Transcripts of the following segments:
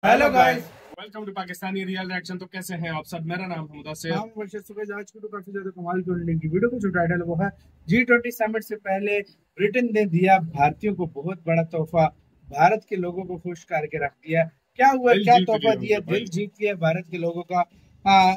Hello guys, welcome to Pakistani real reaction. तो कैसे हैं आप सब? मेरा नाम है मुदस्सिर। हम वर्षा सुबह आज की तो काफी ज्यादा कमाल की वीडियो की जो टाइटल वो है G20 समिट से पहले ब्रिटेन ने दिया भारतीयों को बहुत बड़ा तोहफा, भारत के लोगों को खुश करके रख दिया। क्या हुआ, क्या तोहफा दिया? दिल जीत लिया भारत के लोगों का।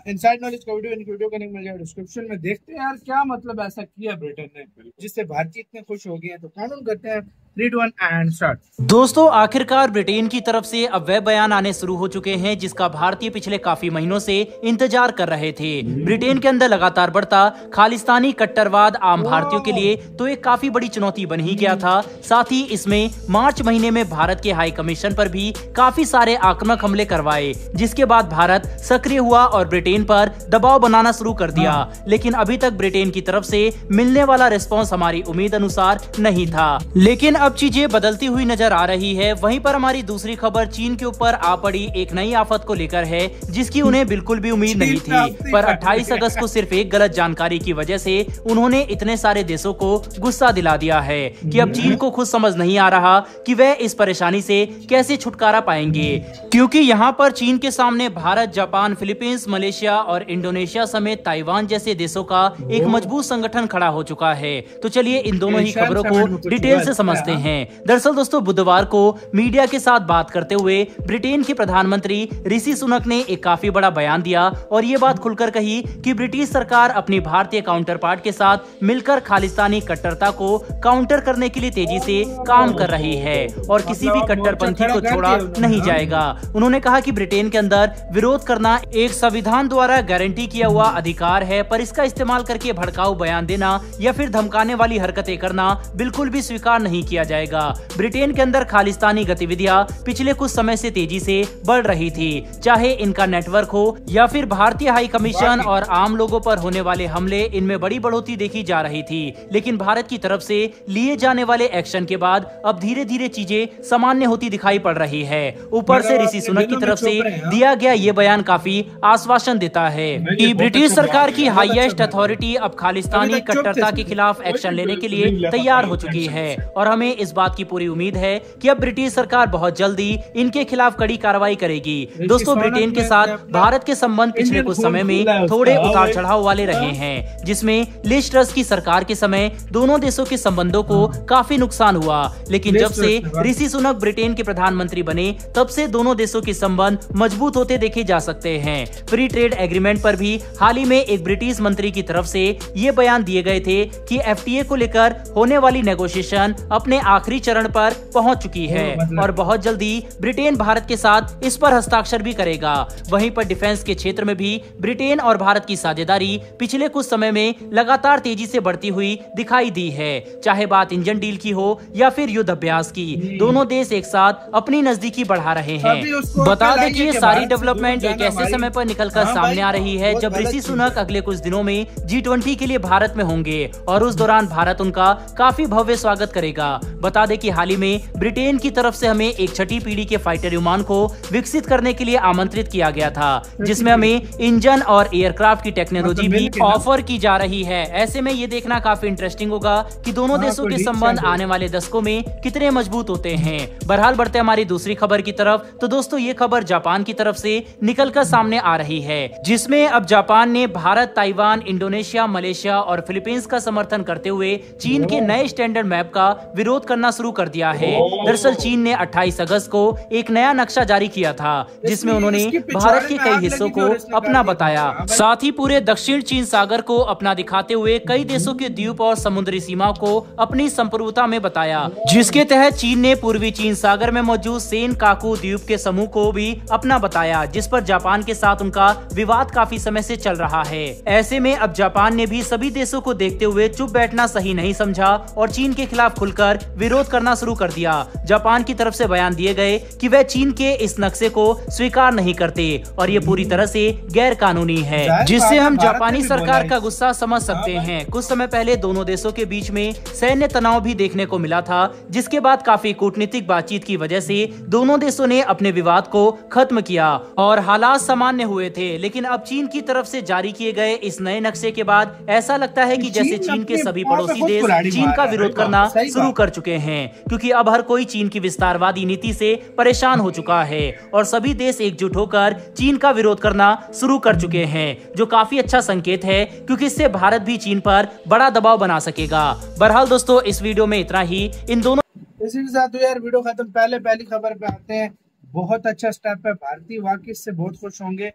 इनसाइड नॉलेज का वीडियो का लिंक मिल जाएगा डिस्क्रिप्शन में। देखते हैं यार क्या मतलब ऐसा किया ब्रिटेन ने जिससे भारतीय इतने खुश हो गए हैं। तो कानून करते हैं 3, 2, 1 एंड स्टार्ट। दोस्तों, आखिरकार ब्रिटेन की तरफ से अब वह बयान आने शुरू हो चुके हैं जिसका भारतीय पिछले काफी महीनों से इंतजार कर रहे थे। ब्रिटेन के अंदर लगातार बढ़ता खालिस्तानी कट्टरवाद आम भारतीयों के लिए तो एक काफी बड़ी चुनौती बन ही गया था। साथ ही इसमें मार्च महीने में भारत के हाई कमीशन पर भी काफी सारे आक्रामक हमले करवाए, जिसके बाद भारत सक्रिय हुआ और ब्रिटेन पर दबाव बनाना शुरू कर दिया। लेकिन अभी तक ब्रिटेन की तरफ से मिलने वाला रिस्पॉन्स हमारी उम्मीद अनुसार नहीं था। लेकिन अब चीजें बदलती हुई नजर आ रही है। वहीं पर हमारी दूसरी खबर चीन के ऊपर आ पड़ी एक नई आफत को लेकर है जिसकी उन्हें बिल्कुल भी उम्मीद नहीं थी। पर 28 अगस्त को सिर्फ एक गलत जानकारी की वजह से उन्होंने इतने सारे देशों को गुस्सा दिला दिया है कि अब चीन को खुद समझ नहीं आ रहा कि वह इस परेशानी से कैसे छुटकारा पाएंगे, क्योंकि यहाँ पर चीन के सामने भारत, जापान, फिलीपींस, मलेशिया और इंडोनेशिया समेत ताइवान जैसे देशों का एक मजबूत संगठन खड़ा हो चुका है। तो चलिए इन दोनों ही खबरों को डिटेल से समझते हैं। दरअसल दोस्तों, बुधवार को मीडिया के साथ बात करते हुए ब्रिटेन के प्रधानमंत्री ऋषि सुनक ने एक काफी बड़ा बयान दिया और ये बात खुलकर कही कि ब्रिटिश सरकार अपनी भारतीय काउंटर पार्ट के साथ मिलकर खालिस्तानी कट्टरता को काउंटर करने के लिए तेजी से काम कर रही है और किसी भी कट्टरपंथी को छोड़ा नहीं जाएगा। उन्होंने कहा कि ब्रिटेन के अंदर विरोध करना एक संविधान द्वारा गारंटी किया हुआ अधिकार है, पर इसका इस्तेमाल करके भड़काऊ बयान देना या फिर धमकाने वाली हरकतें करना बिल्कुल भी स्वीकार नहीं किया जाएगा। ब्रिटेन के अंदर खालिस्तानी गतिविधियां पिछले कुछ समय से तेजी से बढ़ रही थी, चाहे इनका नेटवर्क हो या फिर भारतीय हाई कमीशन और आम लोगों पर होने वाले हमले, इनमें बड़ी बढ़ोतरी देखी जा रही थी। लेकिन भारत की तरफ से लिए जाने वाले एक्शन के बाद अब धीरे धीरे चीजें सामान्य होती दिखाई पड़ रही है। ऊपर से ऋषि सुनक की तरफ से दिया गया ये बयान काफी आश्वासन देता है कि ब्रिटिश सरकार की हाईएस्ट अथॉरिटी अब खालिस्तानी कट्टरता के खिलाफ एक्शन लेने के लिए तैयार हो चुकी है और हमें इस बात की पूरी उम्मीद है कि अब ब्रिटिश सरकार बहुत जल्दी इनके खिलाफ कड़ी कार्रवाई करेगी। दोस्तों, ब्रिटेन के साथ भारत के संबंध पिछले कुछ समय में थोड़े उतार चढ़ाव वाले रहे हैं, जिसमें लिज ट्रस की सरकार के समय दोनों देशों के संबंधों को काफी नुकसान हुआ। लेकिन जब से ऋषि सुनक ब्रिटेन के प्रधानमंत्री बने तब से दोनों देशों के संबंध मजबूत होते देखे जा सकते हैं। फ्री ट्रेड एग्रीमेंट पर भी हाल ही में एक ब्रिटिश मंत्री की तरफ से ये बयान दिए गए थे कि FTA को लेकर होने वाली नेगोशिएशन अपने आखिरी चरण पर पहुंच चुकी है और बहुत जल्दी ब्रिटेन भारत के साथ इस पर हस्ताक्षर भी करेगा। वहीं पर डिफेंस के क्षेत्र में भी ब्रिटेन और भारत की साझेदारी पिछले कुछ समय में लगातार तेजी से बढ़ती हुई दिखाई दी है। चाहे बात इंजन डील की हो या फिर युद्ध अभ्यास की, दोनों देश एक साथ अपनी नजदीकी बढ़ा रहे हैं। बता दें कि ये सारी डेवलपमेंट एक ऐसे समय पर निकलकर सामने आ रही है जब ऋषि सुनक अगले कुछ दिनों में G20 के लिए भारत में होंगे और उस दौरान भारत उनका काफी भव्य स्वागत करेगा। बता दें कि हाल ही में ब्रिटेन की तरफ से हमें एक छठी पीढ़ी के फाइटर विमान को विकसित करने के लिए आमंत्रित किया गया था, जिसमें हमें इंजन और एयरक्राफ्ट की टेक्नोलॉजी भी ऑफर की जा रही है। ऐसे में ये देखना काफी इंटरेस्टिंग होगा कि दोनों देशों के संबंध आने वाले दशकों में कितने मजबूत होते हैं। बहरहाल बढ़ते हमारी दूसरी खबर की तरफ। तो दोस्तों, ये खबर जापान की तरफ से निकलकर सामने आ रही है, जिसमें अब जापान ने भारत, ताइवान, इंडोनेशिया, मलेशिया और फिलीपींस का समर्थन करते हुए चीन के नए स्टैंडर्ड मैप का विरोध करना शुरू कर दिया है। दरअसल चीन ने 28 अगस्त को एक नया नक्शा जारी किया था जिसमें उन्होंने भारत के कई हिस्सों को अपना बताया, साथ ही पूरे दक्षिण चीन सागर को अपना दिखाते हुए कई देशों के द्वीप और समुद्री सीमा को अपनी संप्रभुता में बताया, जिसके तहत चीन ने पूर्वी चीन सागर में मौजूद सेनकाकू द्वीप के समूह को भी अपना बताया, जिस पर जापान के साथ उनका विवाद काफी समय से चल रहा है। ऐसे में अब जापान ने भी सभी देशों को देखते हुए चुप बैठना सही नहीं समझा और चीन के खिलाफ खुलकर विरोध करना शुरू कर दिया। जापान की तरफ से बयान दिए गए कि वह चीन के इस नक्शे को स्वीकार नहीं करते और ये पूरी तरह से गैर कानूनी है, जिससे हम जापानी सरकार का गुस्सा समझ सकते हैं। कुछ समय पहले दोनों देशों के बीच में सैन्य तनाव भी देखने को मिला था, जिसके बाद काफी कूटनीतिक बातचीत की वजह से दोनों देशों ने अपने विवाद को खत्म किया और हालात सामान्य हुए थे। लेकिन अब चीन की तरफ से जारी किए गए इस नए नक्शे के बाद ऐसा लगता है कि जैसे चीन के सभी पड़ोसी देश चीन का विरोध करना शुरू कर चुके हैं, क्योंकि अब हर कोई चीन की विस्तारवादी नीति से परेशान हो चुका है और सभी देश एकजुट होकर चीन का विरोध करना शुरू कर चुके हैं, जो काफी अच्छा संकेत है, क्योंकि इससे भारत भी चीन पर बड़ा दबाव बना सकेगा। बहरहाल दोस्तों, इस वीडियो में इतना ही। इन दोनों इसी के साथ यार वीडियो खत्म। पहली खबर पे आते हैं। बहुत अच्छा स्टेप है, भारतीय वाकई इससे बहुत खुश होंगे।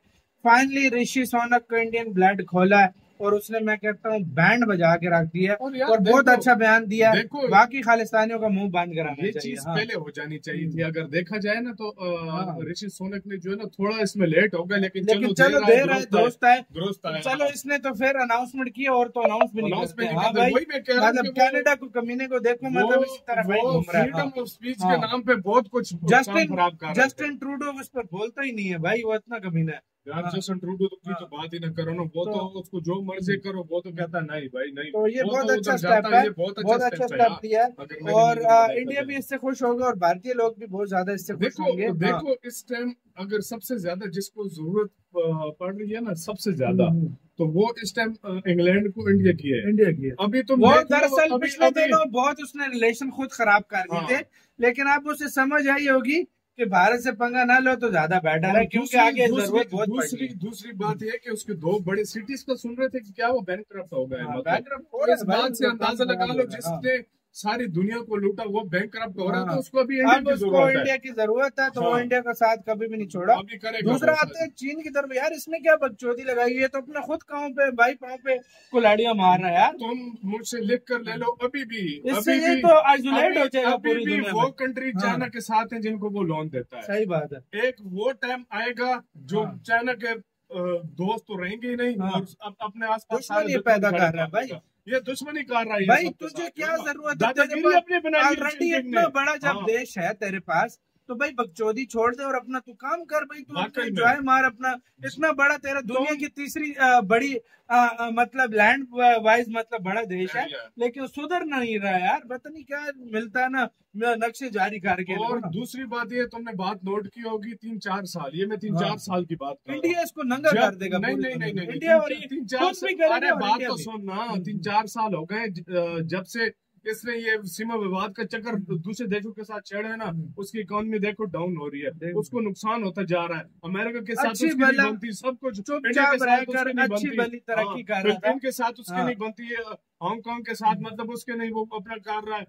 फाइनली ऋषि सोनक को इंडियन ब्लड खोला है और उसने, मैं कहता हूँ, बैंड बजा के रख दिया और बहुत अच्छा बयान दिया। बाकी खालिस्तानियों का मुंह बंद कराना ये चीज पहले हो जानी चाहिए थी। अगर देखा जाए ना तो ऋषि सोनक ने जो है ना थोड़ा इसमें लेट हो गया, लेकिन चलो देर है, दुरुस्त है। चलो इसने तो फिर अनाउंसमेंट किया और तो अनाउंस भी नहीं करते। वही मैं कह रहा हूं, कनाडा को कमीने को देखो, मतलब इस तरह फ्रीडम ऑफ स्पीच के नाम पे बहुत कुछ जस्टिन ट्रूडो उस पर बोलता ही नहीं है भाई, वो इतना कमीना है यार। जस्टिन ट्रूडो की तो बात ही ना करो ना, वो तो उसको जो मर्जी करो, वो तो कहता नहीं भाई नहीं। तो ये बहुत अच्छा स्टेप है, बहुत अच्छा स्टेप दिया और इंडिया भी इससे खुश होगा और भारतीय लोग भी बहुत ज्यादा इससे खुश होंगे। देखो इस टाइम अगर सबसे ज्यादा जिसको जरूरत पड़ रही है ना सबसे ज्यादा, तो वो इस टाइम इंग्लैंड को इंडिया की है। अभी तो वो दरअसल पिछले दिनों बहुत उसने रिलेशन खुद खराब कर दिए थे, लेकिन अब उसे समझ आई होगी कि भारत से पंगा ना लो तो ज्यादा बेटर है, क्योंकि आगे जरूरत बहुत पड़ेगी। दूसरी बात यह कि उसके 2 बड़े सिटीज का सुन रहे थे कि क्या वो बैंकक्रप्ट हो गए। मतलब इस बात से अंदाजा लगा लो, जिसने सारी दुनिया को लूटा वो बैंकक्रप्ट हो रहा है, तो उसको अभी इंडिया की जरूरत है। तो वो इंडिया का साथ कभी भी नहीं छोड़ा। दूसरा आते हैं चीन की तरफ। यार इसमें क्या बकचोदी लगाई है, तो अपने खुद पाँव पे भाई पाँव पे कुल्हाड़ियां मार रहा है यार। तुम मुझसे लिख कर ले लो, अभी भी इससे ये तो आइसोलेट हो जाएगा पूरी दुनिया। वो कंट्री चाइना के साथ है जिनको वो लोन देता है। सही बात है। एक वो टाइम आएगा जो चाइना के दोस्त तो रहेंगे ही नहीं और अपने आसपास पैदा कर रहा है भाई। ये दुश्मनी कर रहा है भाई। तुझे क्या जरूरत है, ऑलरेडी इतना बड़ा जब देश है तेरे पास, तो भाई बकचोदी छोड़ दे और अपना तू काम कर भाई। तू एंजॉय मार अपना। इतना बड़ा तेरा दुनिया की तीसरी बड़ी मतलब लैंड वाइज मतलब बड़ा देश है, लेकिन सुधर नहीं रहा यार। पता नहीं क्या मिलता है ना नक्शे जारी करके। और दूसरी बात ये तुमने बात नोट की होगी, 3-4 साल, ये मैं 3-4 साल की बात कर रहा हूं, इंडिया इसको नंगा कर देगा। नहीं इंडिया और 3-4 बात तो सुन ना, 3-4 साल हो गए जब से इसने ये सीमा विवाद का चक्कर दूसरे देशों के साथ छेड़ा है ना, उसकी इकोनॉमी देखो डाउन हो रही है, उसको नुकसान होता जा रहा है। अमेरिका के साथ उसकी नहीं बनती, सब कुछ इंडिया के साथ उसकी नहीं बनती, फिलीपीन के साथ उसकी नहीं बनती है, हांगकांग के साथ मतलब उसके नहीं वो अपना कर रहा है।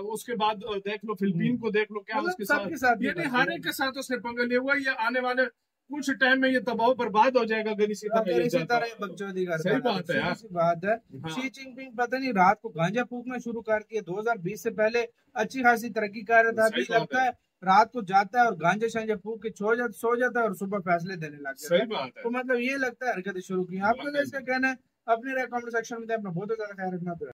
उसके बाद देख लो फिलीपीन को, देख लो क्या उसके साथ, ये नहीं हर एक के साथ उसने पंगा लिया हुआ। ये आने वाले कुछ टाइम में ये तबाह बर्बाद हो जाएगा अगर इसी तरह बकचोदी करता है। सही बात है यार, बात है। शी जिनपिंग पता नहीं रात को गांजा फूकना शुरू कर दिया। 2020 से पहले अच्छी खासी तरक्की कर रहा था, अभी लगता है रात को जाता है और गांजा शांजा फूक के सो जाता है और सुबह फैसले देने लग जाता है। सही बात है। तो मतलब ये लगता है हरकतें शुरू की। आपको इसका कहना है, अपने कमेंट सेक्शन में अपना बहुत ज्यादा ख्याल रखना।